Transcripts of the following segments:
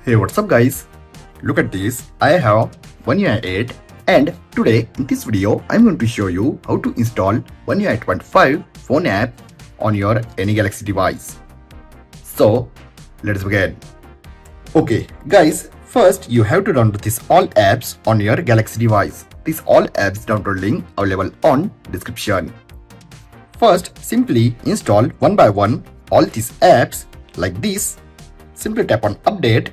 Hey, what's up guys? Look at this, I have One UI 8 and today in this video I'm going to show you how to install One UI 8.5 phone app on your any Galaxy device. So let's begin. Okay guys, first you have to download these all apps on your Galaxy device. These all apps download link available on description. First simply install one by one all these apps like this. Simply tap on update.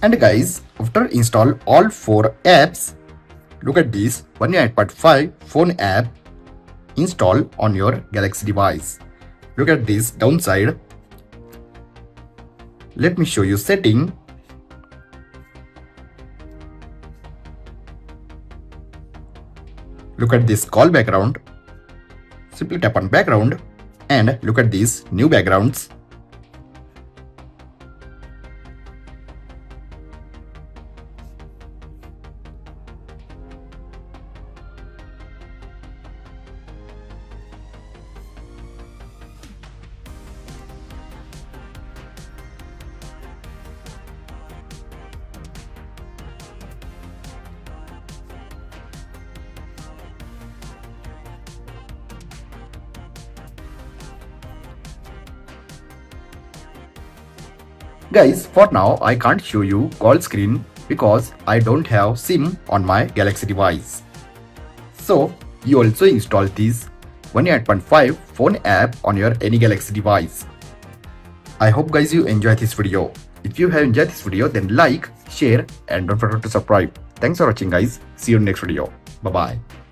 And guys, after install all 4 apps, look at this One UI 8.5 phone app install on your Galaxy device. Look at this downside. Let me show you setting. Look at this call background. Simply tap on background and look at these new backgrounds. Guys, for now I can't show you call screen because I don't have SIM on my Galaxy device. So you also install this One UI 8.5 phone app on your any Galaxy device. I hope guys you enjoy this video. If you have enjoyed this video then like, share and don't forget to subscribe. Thanks for watching guys. See you in next video. Bye bye.